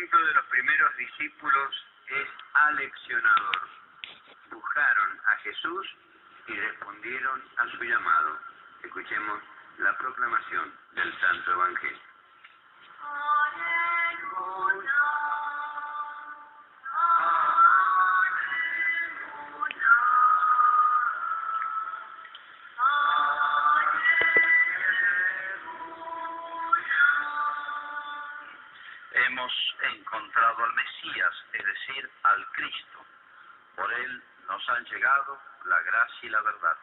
ejemplo de los primeros discípulos es aleccionador. Buscaron a Jesús y respondieron a su llamado. Escuchemos la proclamación del Santo Evangelio. Hemos encontrado al Mesías, es decir, al Cristo. Por él nos han llegado la gracia y la verdad.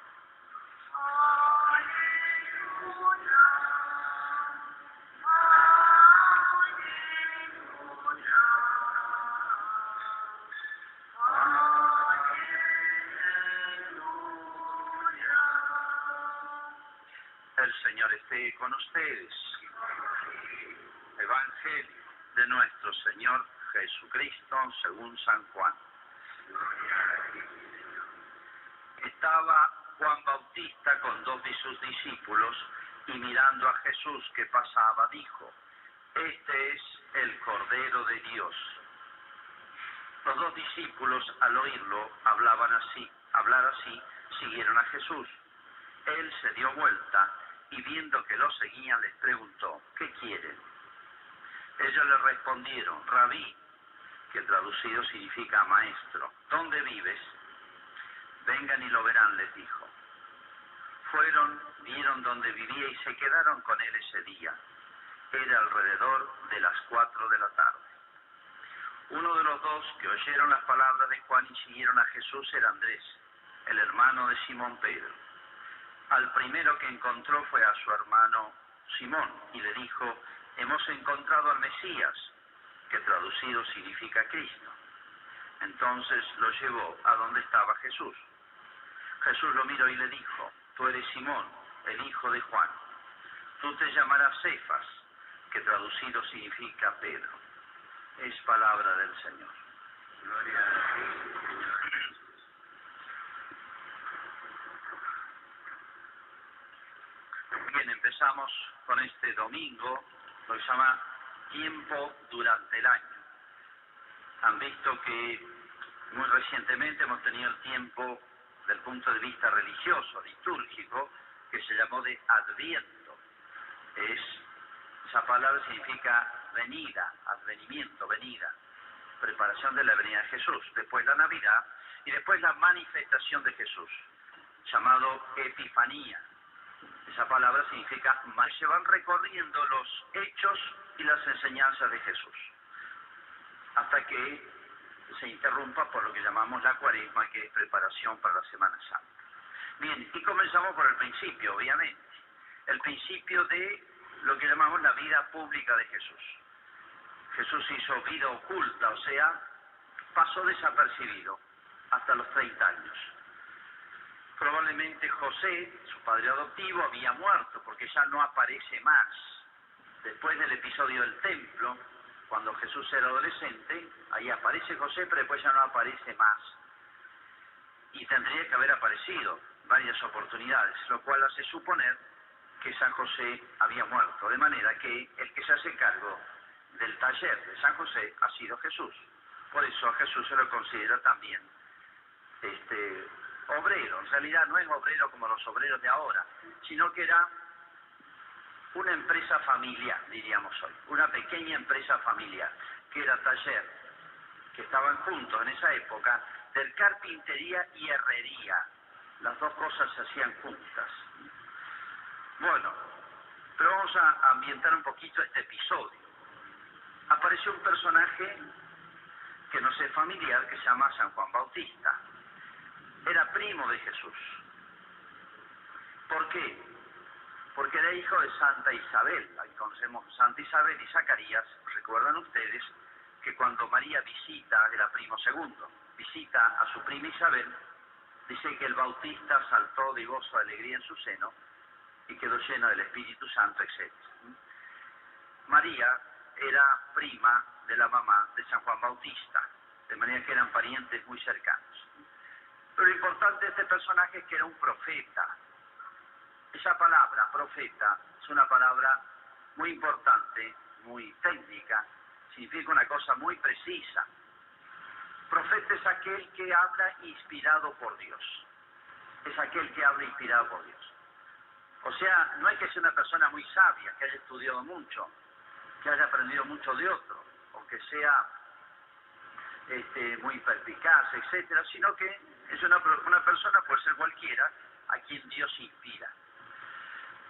El Señor esté con ustedes. Evangelio de nuestro Señor Jesucristo según San Juan. Estaba Juan Bautista con 2 de sus discípulos y mirando a Jesús que pasaba dijo: Este es el Cordero de Dios. Los 2 discípulos al oírlo hablar así, siguieron a Jesús. Él se dio vuelta y viendo que lo seguían les preguntó: ¿qué quieren? Ellos le respondieron: Rabí, que traducido significa maestro, ¿dónde vives? Vengan y lo verán, les dijo. Fueron, vieron dónde vivía y se quedaron con él ese día. Era alrededor de las 4 de la tarde. Uno de los 2 que oyeron las palabras de Juan y siguieron a Jesús era Andrés, el hermano de Simón Pedro. Al primero que encontró fue a su hermano Simón y le dijo: Hemos encontrado al Mesías, que traducido significa Cristo. Entonces lo llevó a donde estaba Jesús. Jesús lo miró y le dijo: Tú eres Simón, el hijo de Juan. Tú te llamarás Cefas, que traducido significa Pedro. Es palabra del Señor. Gloria a ti. Bien, empezamos con este domingo, lo que se llama tiempo durante el año. Han visto que muy recientemente hemos tenido el tiempo del punto de vista religioso, litúrgico, que se llamó de Adviento. Esa palabra significa venida, advenimiento, venida, preparación de la venida de Jesús. Después la Navidad y después la manifestación de Jesús, llamado Epifanía. Esa palabra significa, se van recorriendo los hechos y las enseñanzas de Jesús, hasta que se interrumpa por lo que llamamos la Cuaresma, que es preparación para la Semana Santa. Bien, y comenzamos por el principio, obviamente. El principio de lo que llamamos la vida pública de Jesús. Jesús hizo vida oculta, o sea, pasó desapercibido hasta los 30 años. Probablemente José, su padre adoptivo, había muerto porque ya no aparece más. Después del episodio del templo, cuando Jesús era adolescente, ahí aparece José, pero después ya no aparece más. Y tendría que haber aparecido varias oportunidades, lo cual hace suponer que San José había muerto. De manera que el que se hace cargo del taller de San José ha sido Jesús. Por eso a Jesús se lo considera también obrero. En realidad no es obrero como los obreros de ahora, sino que era una empresa familiar, diríamos hoy, una pequeña empresa familiar, que era taller, que estaban juntos en esa época, de carpintería y herrería. Las 2 cosas se hacían juntas. Bueno, pero vamos a ambientar un poquito este episodio. Apareció un personaje que nos es familiar, que se llama San Juan Bautista. Era primo de Jesús. ¿Por qué? Porque era hijo de Santa Isabel. Ahí conocemos Santa Isabel y Zacarías. Recuerdan ustedes que cuando María visita, era primo segundo, visita a su prima Isabel, dice que el Bautista saltó de gozo, de alegría en su seno y quedó lleno del Espíritu Santo, etc. María era prima de la mamá de San Juan Bautista, de manera que eran parientes muy cercanos. Pero lo importante de este personaje es que era un profeta. Esa palabra, profeta, es una palabra muy importante, muy técnica, significa una cosa muy precisa. Profeta es aquel que habla inspirado por Dios. Es aquel que habla inspirado por Dios. O sea, no hay que ser una persona muy sabia, que haya estudiado mucho, que haya aprendido mucho de otro, o que sea muy perspicaz, etcétera, sino que es una persona, puede ser cualquiera, a quien Dios inspira.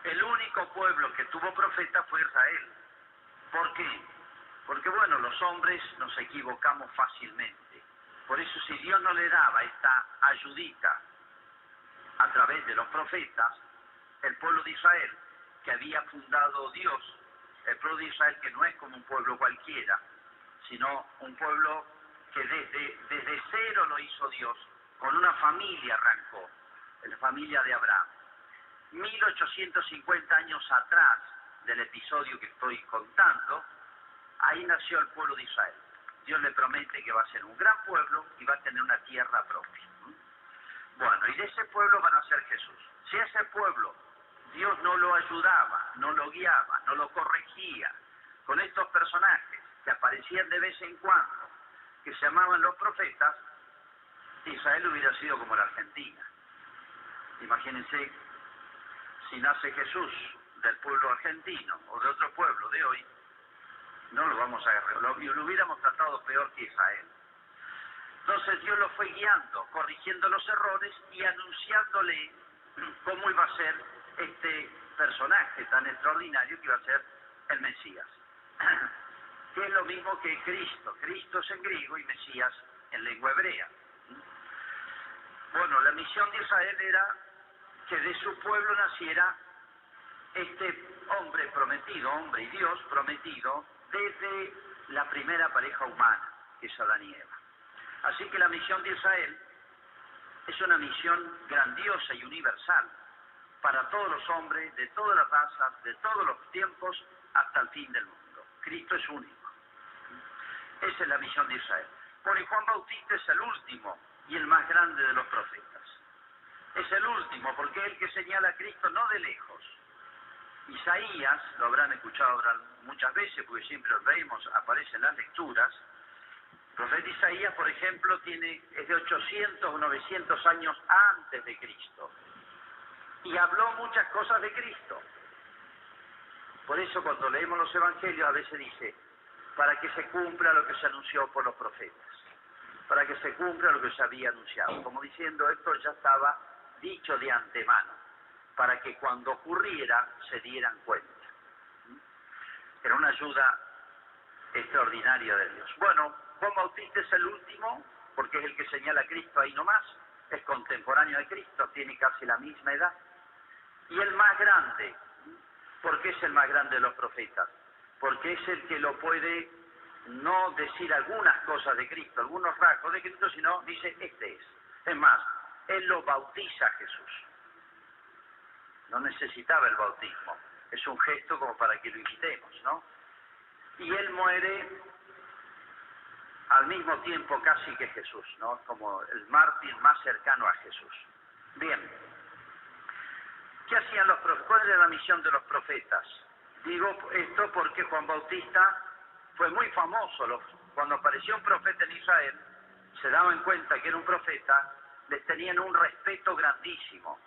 El único pueblo que tuvo profeta fue Israel. ¿Por qué? Porque, bueno, los hombres nos equivocamos fácilmente. Por eso, si Dios no le daba esta ayudita a través de los profetas, el pueblo de Israel, que había fundado Dios, el pueblo de Israel que no es como un pueblo cualquiera, sino un pueblo que desde cero lo hizo Dios, con una familia arrancó, la familia de Abraham. 1850 años atrás del episodio que estoy contando, ahí nació el pueblo de Israel. Dios le promete que va a ser un gran pueblo y va a tener una tierra propia. Bueno, y de ese pueblo va a nacer Jesús. Si ese pueblo Dios no lo ayudaba, no lo guiaba, no lo corregía, con estos personajes que aparecían de vez en cuando, que se llamaban los profetas, Israel hubiera sido como la Argentina. Imagínense, si nace Jesús del pueblo argentino o de otro pueblo de hoy, no lo vamos a agarrar, lo hubiéramos tratado peor que Israel. Entonces Dios lo fue guiando, corrigiendo los errores y anunciándole cómo iba a ser este personaje tan extraordinario que iba a ser el Mesías. Que es lo mismo que Cristo. Cristo es en griego y Mesías en lengua hebrea. Bueno, la misión de Israel era que de su pueblo naciera este hombre prometido, hombre y Dios prometido, desde la primera pareja humana, que es Adán y Eva. Así que la misión de Israel es una misión grandiosa y universal para todos los hombres, de todas las razas, de todos los tiempos, hasta el fin del mundo. Cristo es único. Esa es la misión de Israel. Por Juan Bautista es el último y el más grande de los profetas. Es el último porque es el que señala a Cristo no de lejos. Isaías, lo habrán escuchado muchas veces porque siempre lo leemos, aparece en las lecturas. El profeta Isaías, por ejemplo, es de 800 o 900 años antes de Cristo. Y habló muchas cosas de Cristo. Por eso cuando leemos los evangelios a veces dice, para que se cumpla lo que se anunció por los profetas, para que se cumpla lo que se había anunciado, como diciendo esto ya estaba dicho de antemano, para que cuando ocurriera se dieran cuenta. Era una ayuda extraordinaria de Dios. Bueno, Juan Bautista es el último, porque es el que señala a Cristo ahí nomás, es contemporáneo de Cristo, tiene casi la misma edad, y el más grande. ¿Por qué es el más grande de los profetas? Porque es el que lo puede no decir algunas cosas de Cristo, algunos rasgos de Cristo, sino dice, este es. Es más, él lo bautiza a Jesús. No necesitaba el bautismo. Es un gesto como para que lo imitemos, ¿no? Y él muere al mismo tiempo casi que Jesús, ¿no? Como el mártir más cercano a Jesús. Bien. ¿Qué hacían los profetas? ¿Cuál era la misión de los profetas? Digo esto porque Juan Bautista fue muy famoso. Cuando apareció un profeta en Israel, se daban cuenta que era un profeta, les tenían un respeto grandísimo,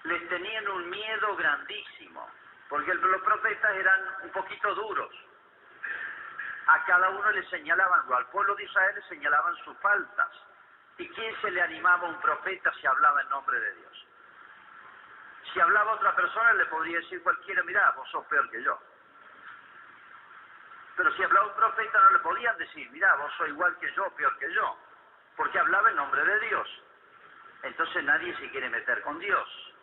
les tenían un miedo grandísimo, porque los profetas eran un poquito duros. A cada uno le señalaban, o al pueblo de Israel le señalaban sus faltas. ¿Y quién se le animaba a un profeta si hablaba en nombre de Dios? Si hablaba otra persona le podría decir cualquiera, mirá, vos sos peor que yo. Pero si hablaba un profeta no le podían decir, mirá, vos sos igual que yo, peor que yo, porque hablaba en nombre de Dios. Entonces nadie se quiere meter con Dios.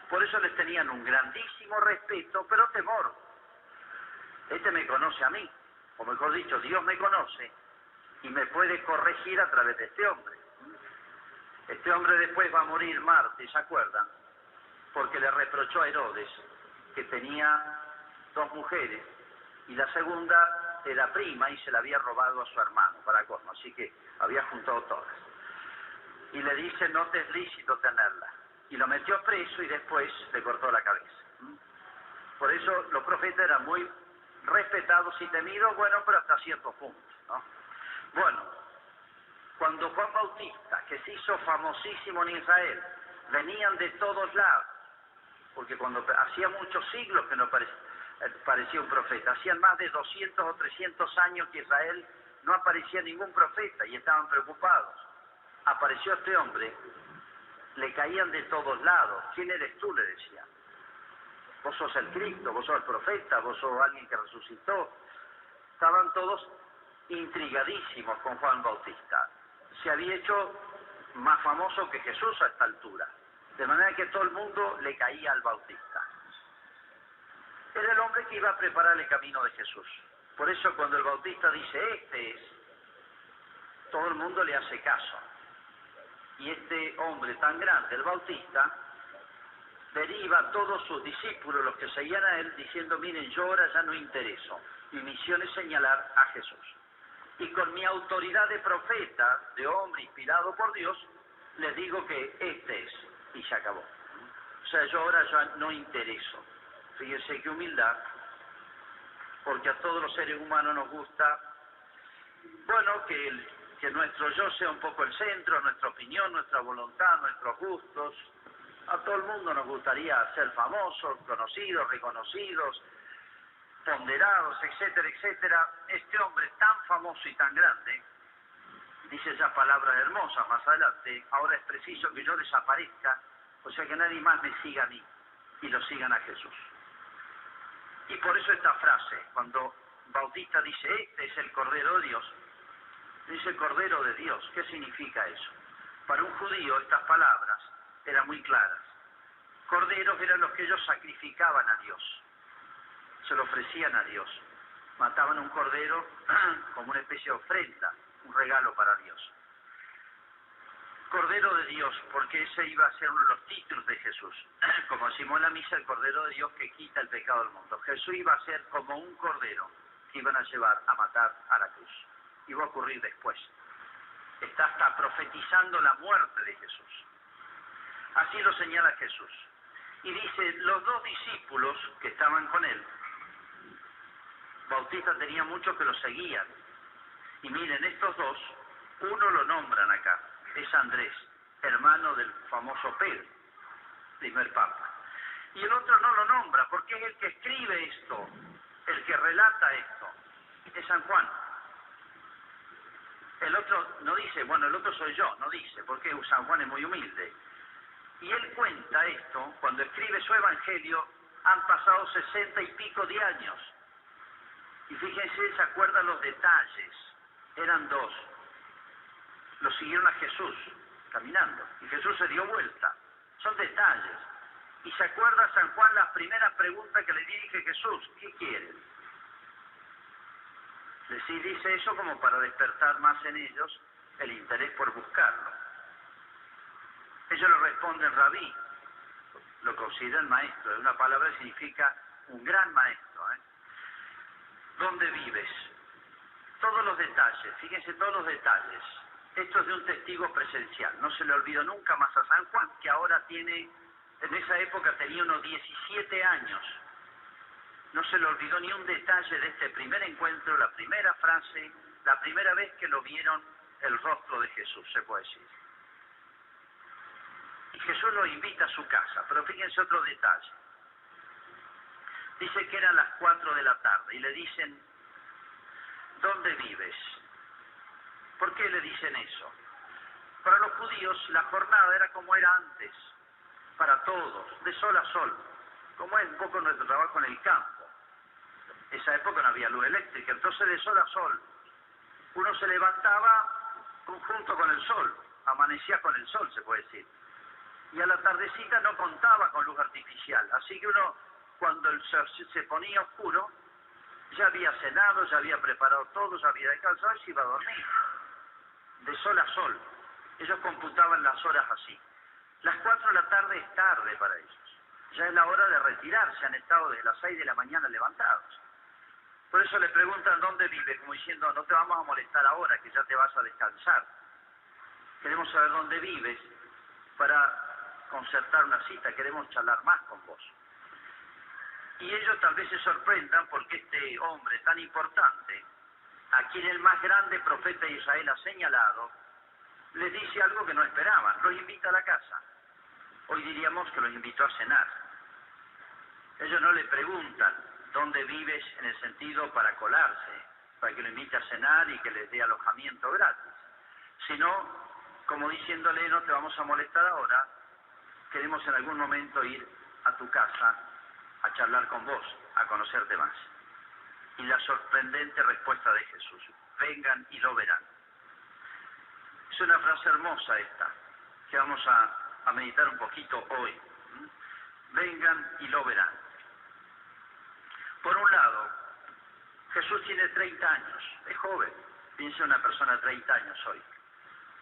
Por eso les tenían un grandísimo respeto, pero temor. Este me conoce a mí, o mejor dicho, Dios me conoce y me puede corregir a través de este hombre. Este hombre después va a morir Marte, ¿se acuerdan? Porque le reprochó a Herodes que tenía 2 mujeres y la segunda era prima y se la había robado a su hermano, para colmo, así que había juntado todas. Y le dice, no te es lícito tenerla. Y lo metió preso y después le cortó la cabeza. Por eso los profetas eran muy respetados y temidos, bueno, pero hasta cierto punto, ¿no? Bueno, cuando Juan Bautista, que se hizo famosísimo en Israel, venían de todos lados, porque cuando hacía muchos siglos que no parecía un profeta, hacían más de 200 o 300 años que Israel no aparecía ningún profeta y estaban preocupados. Apareció este hombre, le caían de todos lados. ¿Quién eres tú?, le decían. Vos sos el Cristo, vos sos el profeta, vos sos alguien que resucitó. Estaban todos intrigadísimos con Juan Bautista. Se había hecho más famoso que Jesús a esta altura, de manera que todo el mundo le caía al Bautista. Era el hombre que iba a preparar el camino de Jesús. Por eso cuando el Bautista dice, este es, todo el mundo le hace caso. Y este hombre tan grande, el Bautista, deriva a todos sus discípulos, los que seguían a él, diciendo, miren, yo ahora ya no intereso. Mi misión es señalar a Jesús. Y con mi autoridad de profeta, de hombre inspirado por Dios, les digo que este es, y se acabó. O sea, yo ahora ya no intereso. Fíjense qué humildad, porque a todos los seres humanos nos gusta, bueno, que nuestro yo sea un poco el centro, nuestra opinión, nuestra voluntad, nuestros gustos. A todo el mundo nos gustaría ser famosos, conocidos, reconocidos, ponderados, etcétera, etcétera. Este hombre tan famoso y tan grande, dice esas palabras hermosas más adelante, ahora es preciso que yo desaparezca, o sea que nadie más me siga a mí, y lo sigan a Jesús. Y por eso esta frase, cuando Bautista dice, este es el Cordero de Dios, dice Cordero de Dios. ¿Qué significa eso? Para un judío estas palabras eran muy claras. Corderos eran los que ellos sacrificaban a Dios, se lo ofrecían a Dios. Mataban un cordero como una especie de ofrenda, un regalo para Dios. Cordero de Dios, porque ese iba a ser uno de los títulos de Jesús. Como decimos en la misa, el Cordero de Dios que quita el pecado del mundo. Jesús iba a ser como un cordero que iban a llevar a matar a la cruz. Iba a ocurrir después. Está hasta profetizando la muerte de Jesús. Así lo señala Jesús. Y dice, los dos discípulos que estaban con él, Bautista tenía muchos que lo seguían. Y miren, estos dos, uno lo nombran acá, es Andrés, hermano del famoso Pedro, primer papa. Y el otro no lo nombra, porque es el que escribe esto, el que relata esto, es San Juan. El otro no dice, bueno, el otro soy yo, no dice, porque San Juan es muy humilde. Y él cuenta esto, cuando escribe su evangelio, han pasado 60 y pico de años. Y fíjense, se acuerdan los detalles, eran dos. Lo siguieron a Jesús, caminando, y Jesús se dio vuelta. Son detalles. Y se acuerda San Juan las primeras preguntas que le dirige Jesús, ¿qué quieren? Sí, dice eso como para despertar más en ellos el interés por buscarlo. Ellos le responden rabí, lo consideran maestro, una palabra que significa un gran maestro. ¿Dónde vives? Todos los detalles, fíjense todos los detalles. Esto es de un testigo presencial, no se le olvidó nunca más a San Juan, que ahora tiene, en esa época tenía unos 17 años. No se le olvidó ni un detalle de este primer encuentro, la primera frase, la primera vez que lo vieron el rostro de Jesús, se puede decir. Y Jesús lo invita a su casa, pero fíjense otro detalle. Dice que eran las 4 de la tarde y le dicen, ¿dónde vives? ¿Por qué le dicen eso? Para los judíos la jornada era como era antes, para todos, de sol a sol, como es un poco nuestro trabajo en el campo. Esa época no había luz eléctrica, entonces de sol a sol. Uno se levantaba junto con el sol, amanecía con el sol, se puede decir. Y a la tardecita no contaba con luz artificial, así que uno, cuando el sol se ponía oscuro, ya había cenado, ya había preparado todo, ya había descansado y se iba a dormir. De sol a sol. Ellos computaban las horas así. Las 4 de la tarde es tarde para ellos. Ya es la hora de retirarse, han estado desde las 6 de la mañana levantados. Por eso le preguntan dónde vive, como diciendo, no te vamos a molestar ahora, que ya te vas a descansar. Queremos saber dónde vives para concertar una cita, queremos charlar más con vos. Y ellos tal vez se sorprendan porque este hombre tan importante, a quien el más grande profeta de Israel ha señalado, les dice algo que no esperaban, los invita a la casa. Hoy diríamos que los invitó a cenar. Ellos no le preguntan dónde vives en el sentido para colarse, para que lo invite a cenar y que les dé alojamiento gratis, sino como diciéndole, no te vamos a molestar ahora, queremos en algún momento ir a tu casa a charlar con vos, a conocerte más. Y la sorprendente respuesta de Jesús, vengan y lo verán. Es una frase hermosa esta, que vamos a meditar un poquito hoy. Vengan y lo verán. Por un lado, Jesús tiene 30 años, es joven, piensa una persona de 30 años hoy.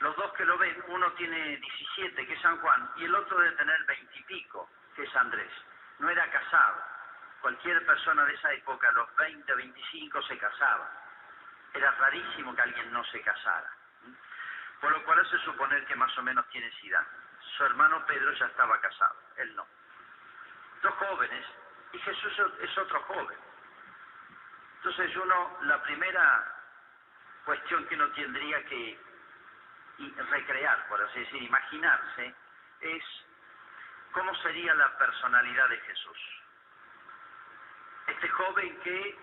Los dos que lo ven, uno tiene 17, que es San Juan, y el otro debe tener 20 y pico, que es Andrés. No era casado. Cualquier persona de esa época, a los 20, 25, se casaba. Era rarísimo que alguien no se casara. Por lo cual hace suponer que más o menos tiene esa edad. Su hermano Pedro ya estaba casado, él no. Dos jóvenes, y Jesús es otro joven. Entonces la primera cuestión que uno tendría que recrear, por así decir, imaginarse, es cómo sería la personalidad de Jesús. Este joven que,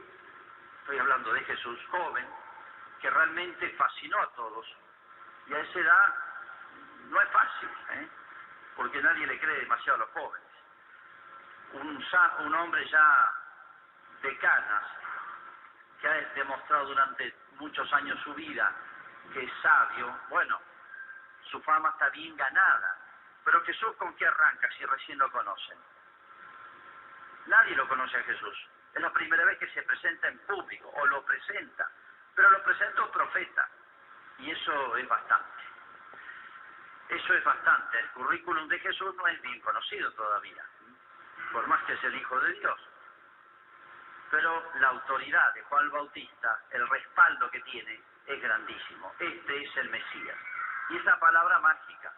estoy hablando de Jesús, joven, que realmente fascinó a todos, y a esa edad no es fácil, porque nadie le cree demasiado a los jóvenes. Un hombre ya de canas, que ha demostrado durante muchos años su vida que es sabio, bueno, su fama está bien ganada. Pero Jesús, ¿con qué arranca si recién lo conocen? Nadie lo conoce a Jesús. Es la primera vez que se presenta en público, o lo presenta, pero lo presenta un profeta, y eso es bastante. Eso es bastante. El currículum de Jesús no es bien conocido todavía, por más que es el Hijo de Dios. Pero la autoridad de Juan el Bautista, el respaldo que tiene, es grandísimo. Este es el Mesías. Y esa palabra mágica,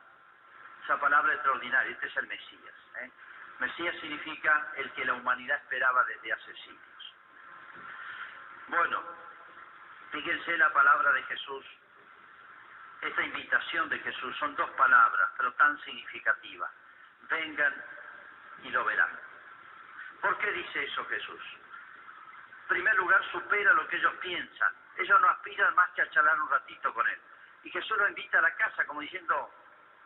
esa palabra extraordinaria, este es el Mesías. Mesías significa el que la humanidad esperaba desde hace siglos. Bueno, fíjense la palabra de Jesús, esta invitación de Jesús, son dos palabras, pero tan significativas. Vengan y lo verán. ¿Por qué dice eso Jesús? En primer lugar, supera lo que ellos piensan. Ellos no aspiran más que a charlar un ratito con él. Y Jesús lo invita a la casa como diciendo,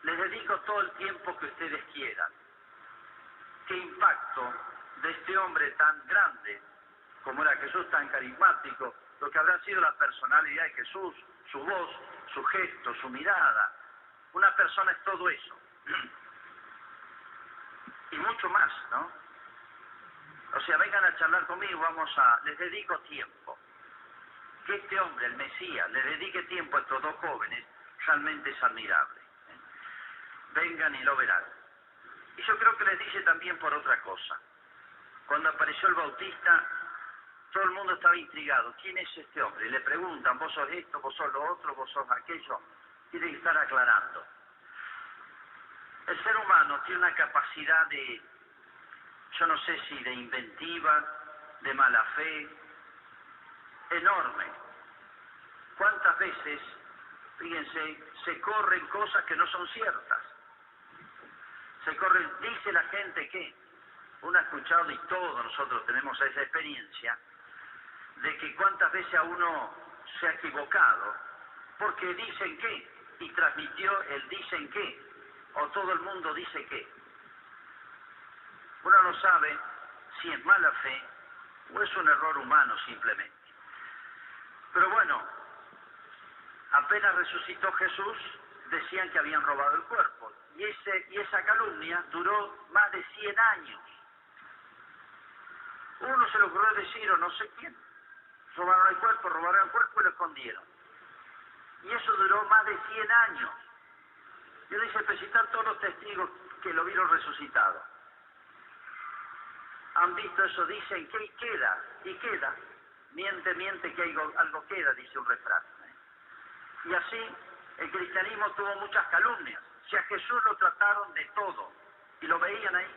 les dedico todo el tiempo que ustedes quieran. Qué impacto de este hombre tan grande, como era Jesús, tan carismático, lo que habrá sido la personalidad de Jesús, su voz, su gesto, su mirada. Una persona es todo eso. Y mucho más, ¿no? O sea, vengan a charlar conmigo, les dedico tiempo. Que este hombre, el Mesías, le dedique tiempo a estos dos jóvenes, realmente es admirable. Vengan y lo verán. Y yo creo que les dice también por otra cosa. Cuando apareció el Bautista, todo el mundo estaba intrigado. ¿Quién es este hombre? Y le preguntan, vos sos esto, vos sos lo otro, vos sos aquello. Tiene que estar aclarando. El ser humano tiene una capacidad de, yo no sé si de inventiva, de mala fe, enorme. ¿Cuántas veces, fíjense, se corren cosas que no son ciertas? Se corren, dice la gente que, uno ha escuchado y todos nosotros tenemos esa experiencia, de que cuántas veces a uno se ha equivocado, porque dicen que, y transmitió el dicen que, o todo el mundo dice que. Uno no sabe si es mala fe o es un error humano simplemente. Pero bueno, apenas resucitó Jesús, decían que habían robado el cuerpo. Y esa calumnia duró más de 100 años. Uno se le ocurrió decir, o no sé quién, robaron el cuerpo y lo escondieron. Y eso duró más de 100 años. Y uno dice, pero si están todos los testigos que lo vieron resucitado. Han visto eso, dicen que y queda. Miente, que algo queda, dice un refrán. Y así, el cristianismo tuvo muchas calumnias. Si a Jesús lo trataron de todo, y lo veían ahí.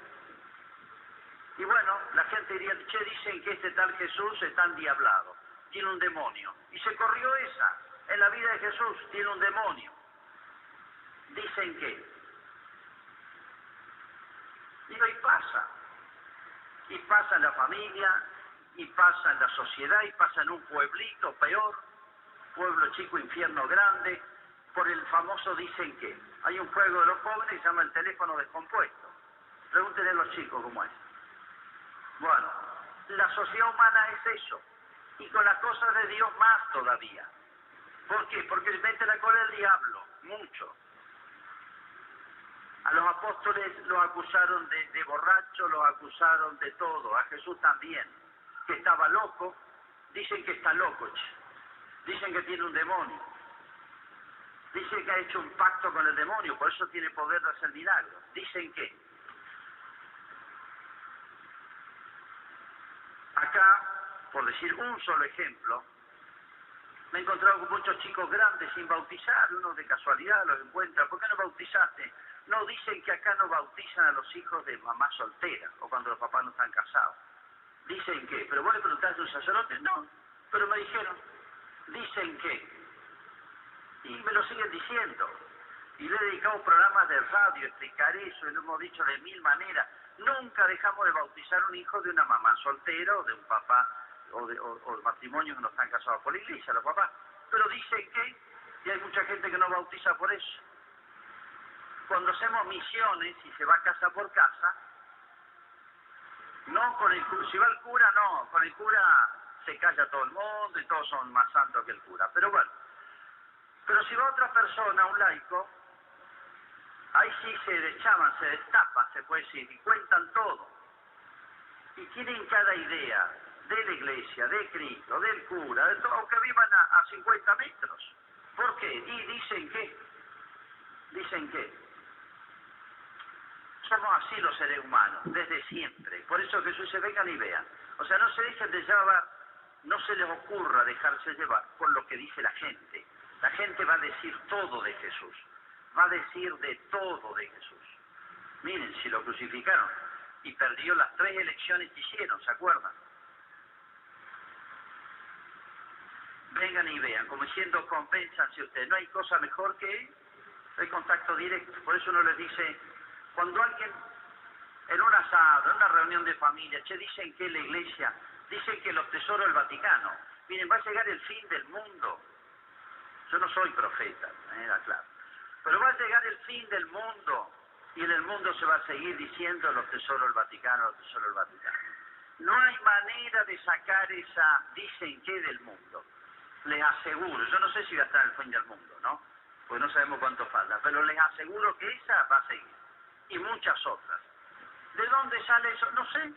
Y bueno, la gente diría, che, dicen que este tal Jesús está endiablado, tiene un demonio. Y se corrió esa. En la vida de Jesús tiene un demonio. Dicen que. Digo, y pasa. Y pasa en la familia, y pasa en la sociedad, y pasa en un pueblito peor, pueblo chico, infierno grande, por el famoso dicen que. Hay un juego de los jóvenes que se llama el teléfono descompuesto. Pregúntenle a los chicos cómo es. Bueno, la sociedad humana es eso, y con las cosas de Dios más todavía. ¿Por qué? Porque mete la cola el diablo, mucho. A los apóstoles los acusaron de borracho, los acusaron de todo, a Jesús también, que estaba loco, dicen que está loco, dicen que tiene un demonio, dicen que ha hecho un pacto con el demonio, por eso tiene poder de hacer milagros, dicen que. Acá, por decir un solo ejemplo, me he encontrado con muchos chicos grandes sin bautizar, uno de casualidad los encuentra, ¿por qué no bautizaste? No, dicen que acá no bautizan a los hijos de mamá soltera, o cuando los papás no están casados. Dicen que, pero vos le preguntaste a un sacerdote, no, pero me dijeron, dicen que, y me lo siguen diciendo, y le he dedicado programas de radio a explicar eso, y lo hemos dicho de mil maneras. Nunca dejamos de bautizar un hijo de una mamá soltera o de un papá o matrimonios que no están casados por la iglesia, los papás. Pero dicen que, y hay mucha gente que no bautiza por eso. Cuando hacemos misiones y se va casa por casa, no con el cura, si va el cura no, con el cura se calla todo el mundo y todos son más santos que el cura. Pero bueno, pero si va otra persona, un laico, ahí sí se deschaban, se destapan, se puede decir, y cuentan todo. Y tienen cada idea de la iglesia, de Cristo, del cura, de todo, aunque vivan a 50 metros. ¿Por qué? Y dicen que. Somos así los seres humanos, desde siempre. Por eso Jesús dice, vengan y vean. O sea, no se dejen de llevar, no se les ocurra dejarse llevar por lo que dice la gente. La gente va a decir todo de Jesús. Va a decir de todo de Jesús. Miren, si lo crucificaron y perdió las 3 elecciones que hicieron, ¿se acuerdan? Vengan y vean, como diciendo, compénsanse ustedes. No hay cosa mejor que el contacto directo. Por eso uno les dice, cuando alguien en un asado, en una reunión de familia, dicen que la iglesia, dicen que los tesoros del Vaticano, miren, va a llegar el fin del mundo. Yo no soy profeta, claro. Pero va a llegar el fin del mundo y en el mundo se va a seguir diciendo los tesoros del Vaticano, los tesoros del Vaticano. No hay manera de sacar esa dicen que del mundo. Les aseguro, yo no sé si va a estar el fin del mundo, ¿no? Porque no sabemos cuánto falta, pero les aseguro que esa va a seguir. Y muchas otras. ¿De dónde sale eso? No sé.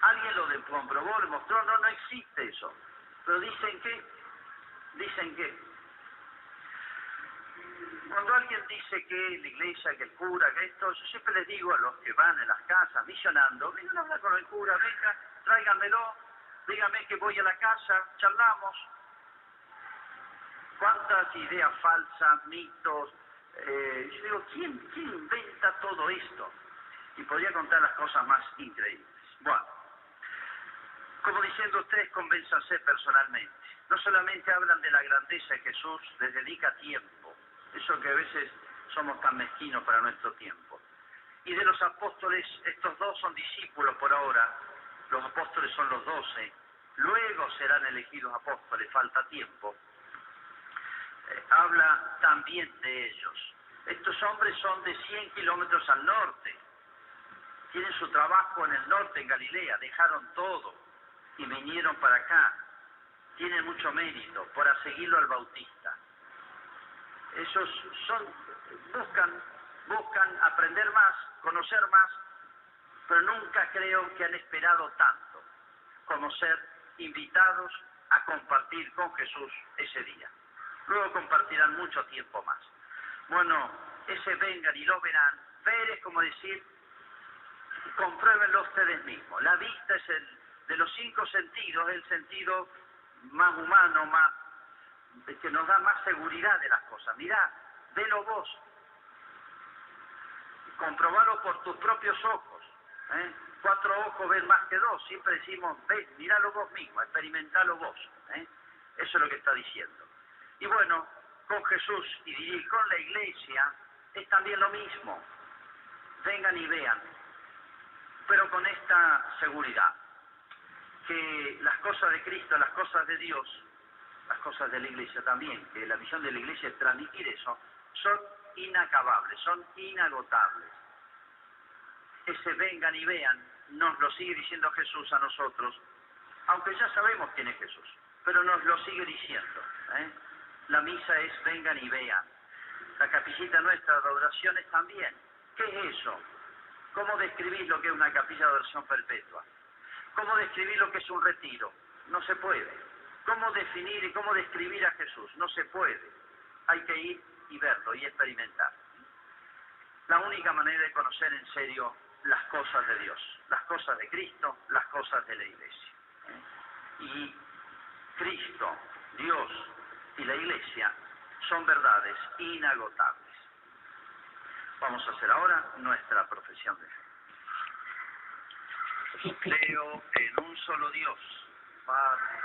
Alguien lo comprobó, le mostró, no existe eso. Pero dicen que. Cuando alguien dice que la iglesia, que el cura, que esto, yo siempre les digo a los que van en las casas misionando, vengan a hablar con el cura, venga, tráiganmelo, díganme que voy a la casa, charlamos. ¿Cuántas ideas falsas, mitos? Yo digo, ¿quién inventa todo esto? Y podría contar las cosas más increíbles. Bueno, como diciendo, ustedes convénzanse personalmente. No solamente hablan de la grandeza de Jesús, les dedica tiempo. Eso que a veces somos tan mezquinos para nuestro tiempo. Y de los apóstoles, estos 2 son discípulos por ahora. Los apóstoles son los 12. Luego serán elegidos apóstoles, falta tiempo. Habla también de ellos. Estos hombres son de 100 kilómetros al norte. Tienen su trabajo en el norte, en Galilea. Dejaron todo y vinieron para acá. Tienen mucho mérito para seguirlo al Bautista. Esos buscan aprender más, conocer más, pero nunca creo que han esperado tanto como ser invitados a compartir con Jesús ese día. Luego compartirán mucho tiempo más. Bueno, ese vengan y lo verán. Ver es como decir, compruébenlo ustedes mismos. La vista es de los 5 sentidos, el sentido más humano, que nos da más seguridad de las cosas. Mirá, velo vos. Comprobalo por tus propios ojos. 4 ojos ven más que 2. Siempre decimos, ven, míralo vos mismo, experimentalo vos. Eso es lo que está diciendo. Y bueno, con Jesús y con la iglesia es también lo mismo. Vengan y vean, pero con esta seguridad, que las cosas de Cristo, las cosas de Dios, las cosas de la iglesia también, que la misión de la iglesia es transmitir eso, son inacabables, son inagotables. Ese vengan y vean nos lo sigue diciendo Jesús a nosotros, aunque ya sabemos quién es Jesús, pero nos lo sigue diciendo. La misa es vengan y vean. La capillita nuestra de oraciones también. ¿Qué es eso? ¿Cómo describir lo que es una capilla de oración perpetua? ¿Cómo describir lo que es un retiro? No se puede. ¿Cómo definir y cómo describir a Jesús? No se puede. Hay que ir y verlo y experimentar. La única manera de conocer en serio las cosas de Dios, las cosas de Cristo, las cosas de la iglesia. Y Cristo, Dios y la iglesia son verdades inagotables. Vamos a hacer ahora nuestra profesión de fe. Creo en un solo Dios, Padre,